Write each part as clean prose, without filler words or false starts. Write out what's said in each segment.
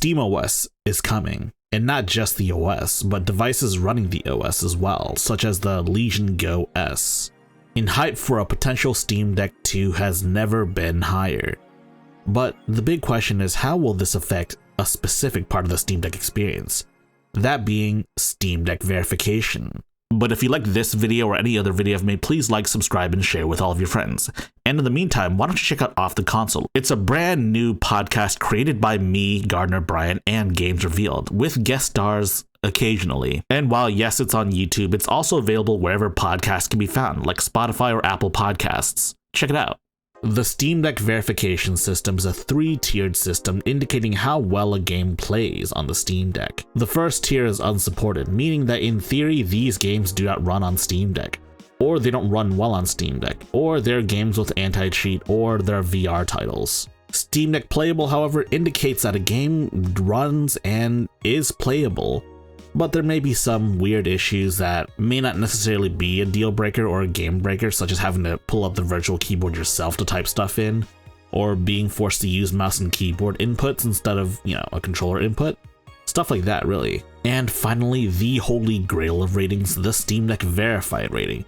SteamOS is coming, and not just the OS, but devices running the OS as well, such as the Legion Go S. And hype for a potential Steam Deck 2 has never been higher. But the big question is, how will this affect a specific part of the Steam Deck experience? That being Steam Deck verification. But if you like this video or any other video I've made, please like, subscribe, and share with all of your friends. And in the meantime, why don't you check out Off the Console? It's a brand new podcast created by me, Gardner Bryant, and Games Revealed, with guest stars occasionally. And while yes, it's on YouTube, it's also available wherever podcasts can be found, like Spotify or Apple Podcasts. Check it out. The Steam Deck verification system is a 3-tiered system indicating how well a game plays on the Steam Deck. The first tier is unsupported, meaning that in theory these games do not run on Steam Deck, or they don't run well on Steam Deck, or they're games with anti-cheat, or they're VR titles. Steam Deck playable, however, indicates that a game runs and is playable, but there may be some weird issues that may not necessarily be a deal breaker or a game breaker, such as having to pull up the virtual keyboard yourself to type stuff in, or being forced to use mouse and keyboard inputs instead of, a controller input. Stuff like that, really. And finally, the holy grail of ratings, the Steam Deck Verified rating.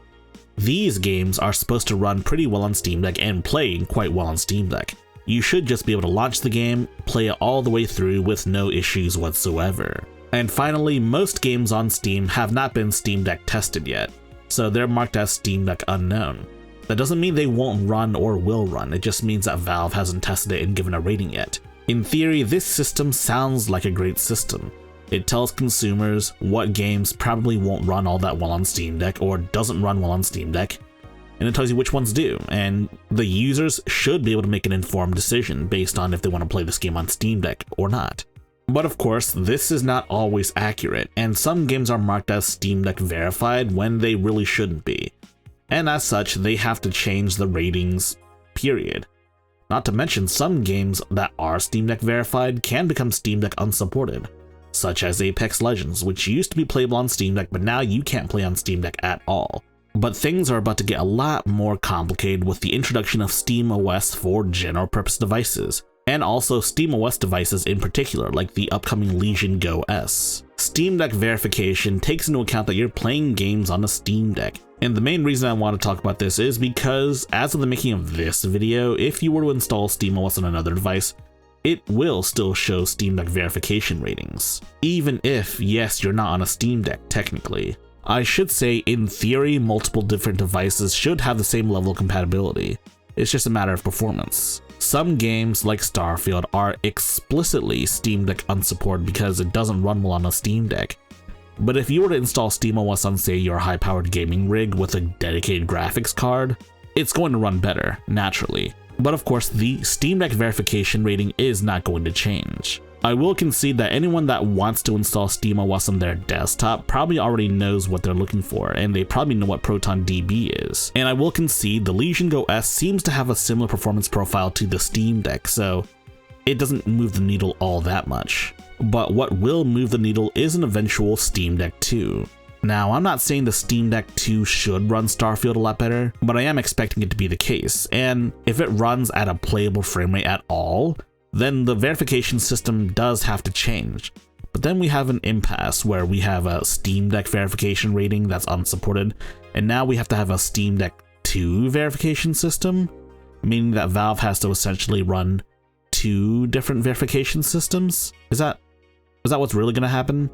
These games are supposed to run pretty well on Steam Deck and play quite well on Steam Deck. You should just be able to launch the game, play it all the way through with no issues whatsoever. And finally, most games on Steam have not been Steam Deck tested yet, so they're marked as Steam Deck Unknown. That doesn't mean they won't run or will run, it just means that Valve hasn't tested it and given a rating yet. In theory, this system sounds like a great system. It tells consumers what games probably won't run all that well on Steam Deck or doesn't run well on Steam Deck, and it tells you which ones do, and the users should be able to make an informed decision based on if they want to play this game on Steam Deck or not. But of course, this is not always accurate, and some games are marked as Steam Deck Verified when they really shouldn't be. And as such, they have to change the ratings, period. Not to mention, some games that are Steam Deck Verified can become Steam Deck Unsupported, such as Apex Legends, which used to be playable on Steam Deck, but now you can't play on Steam Deck at all. But things are about to get a lot more complicated with the introduction of SteamOS for general purpose devices, and also SteamOS devices in particular, like the upcoming Legion Go S. Steam Deck verification takes into account that you're playing games on a Steam Deck. And the main reason I want to talk about this is because, as of the making of this video, if you were to install SteamOS on another device, it will still show Steam Deck verification ratings. Even if, yes, you're not on a Steam Deck technically. I should say, in theory, multiple different devices should have the same level of compatibility. It's just a matter of performance. Some games, like Starfield, are explicitly Steam Deck unsupported because it doesn't run well on a Steam Deck. But if you were to install SteamOS on, say, your high-powered gaming rig with a dedicated graphics card, it's going to run better, naturally. But of course, the Steam Deck verification rating is not going to change. I will concede that anyone that wants to install SteamOS on their desktop probably already knows what they're looking for, and they probably know what ProtonDB is. And I will concede the Legion Go S seems to have a similar performance profile to the Steam Deck, so it doesn't move the needle all that much. But what will move the needle is an eventual Steam Deck 2. Now, I'm not saying the Steam Deck 2 should run Starfield a lot better, but I am expecting it to be the case, and if it runs at a playable frame rate at all, then the verification system does have to change. But then we have an impasse where we have a Steam Deck verification rating that's unsupported, and now we have to have a Steam Deck 2 verification system, meaning that Valve has to essentially run 2 different verification systems. Is that what's really going to happen?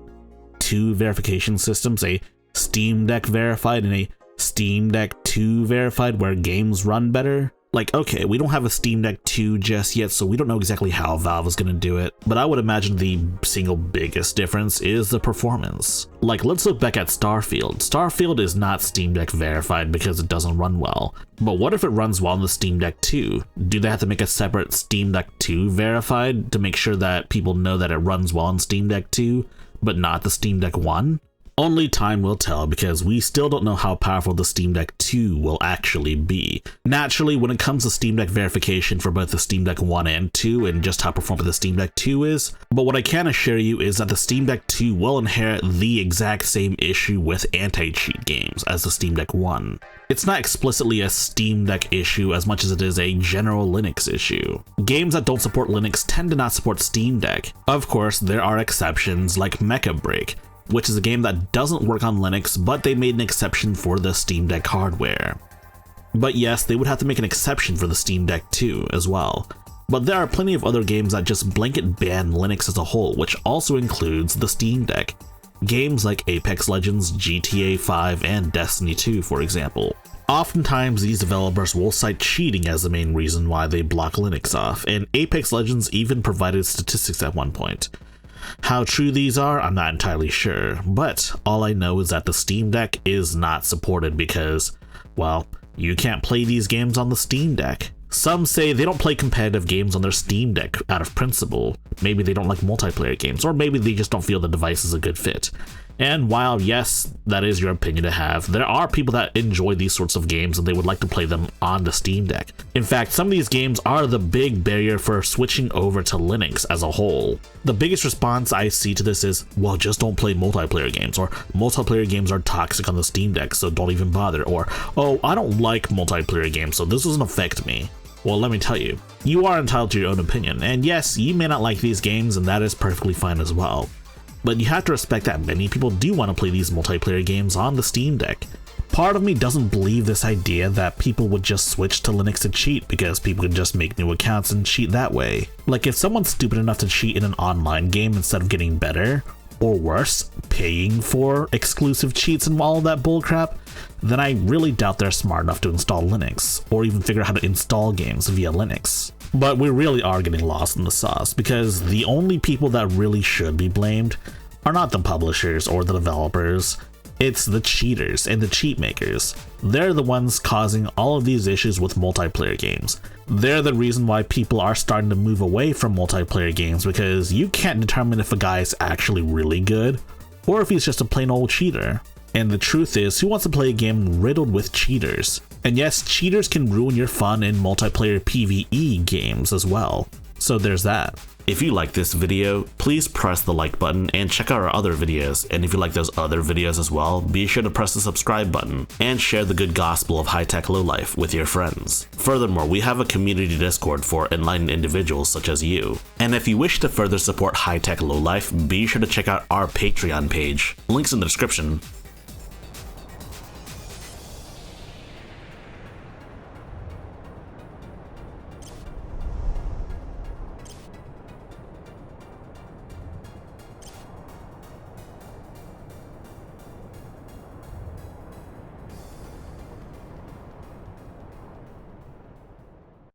2 verification systems, a Steam Deck verified and a Steam Deck 2 verified where games run better? Like, okay, we don't have a Steam Deck 2 just yet, so we don't know exactly how Valve is going to do it, but I would imagine the single biggest difference is the performance. Like, let's look back at Starfield. Starfield is not Steam Deck verified because it doesn't run well, but what if it runs well on the Steam Deck 2? Do they have to make a separate Steam Deck 2 verified to make sure that people know that it runs well on Steam Deck 2, but not the Steam Deck 1? Only time will tell, because we still don't know how powerful the Steam Deck 2 will actually be. Naturally, when it comes to Steam Deck verification for both the Steam Deck 1 and 2 and just how performant the Steam Deck 2 is, but what I can assure you is that the Steam Deck 2 will inherit the exact same issue with anti-cheat games as the Steam Deck 1. It's not explicitly a Steam Deck issue as much as it is a general Linux issue. Games that don't support Linux tend to not support Steam Deck. Of course, there are exceptions like Mecha Break, which is a game that doesn't work on Linux, but they made an exception for the Steam Deck hardware. But yes, they would have to make an exception for the Steam Deck 2 as well. But there are plenty of other games that just blanket ban Linux as a whole, which also includes the Steam Deck. Games like Apex Legends, GTA 5, and Destiny 2, for example. Oftentimes, these developers will cite cheating as the main reason why they block Linux off, and Apex Legends even provided statistics at one point. How true these are, I'm not entirely sure, but all I know is that the Steam Deck is not supported because, well, you can't play these games on the Steam Deck. Some say they don't play competitive games on their Steam Deck out of principle. Maybe they don't like multiplayer games, or maybe they just don't feel the device is a good fit. And while yes, that is your opinion to have, there are people that enjoy these sorts of games and they would like to play them on the Steam Deck. In fact, some of these games are the big barrier for switching over to Linux as a whole. The biggest response I see to this is, well, just don't play multiplayer games, or multiplayer games are toxic on the Steam Deck, so don't even bother, or, oh, I don't like multiplayer games, so this doesn't affect me. Well, let me tell you, you are entitled to your own opinion, and yes, you may not like these games, and that is perfectly fine as well. But you have to respect that many people do want to play these multiplayer games on the Steam Deck. Part of me doesn't believe this idea that people would just switch to Linux to cheat because people can just make new accounts and cheat that way. Like, if someone's stupid enough to cheat in an online game instead of getting better, or worse, paying for exclusive cheats and all that bullcrap, then I really doubt they're smart enough to install Linux, or even figure out how to install games via Linux. But we really are getting lost in the sauce, because the only people that really should be blamed are not the publishers or the developers, it's the cheaters and the cheat makers. They're the ones causing all of these issues with multiplayer games. They're the reason why people are starting to move away from multiplayer games, because you can't determine if a guy is actually really good, or if he's just a plain old cheater. And the truth is, who wants to play a game riddled with cheaters? And yes, cheaters can ruin your fun in multiplayer PvE games as well. So there's that. If you like this video, please press the like button and check out our other videos. And if you like those other videos as well, be sure to press the subscribe button and share the good gospel of high-tech lowlife with your friends. Furthermore, we have a community Discord for enlightened individuals such as you. And if you wish to further support high-tech lowlife, be sure to check out our Patreon page. Links in the description.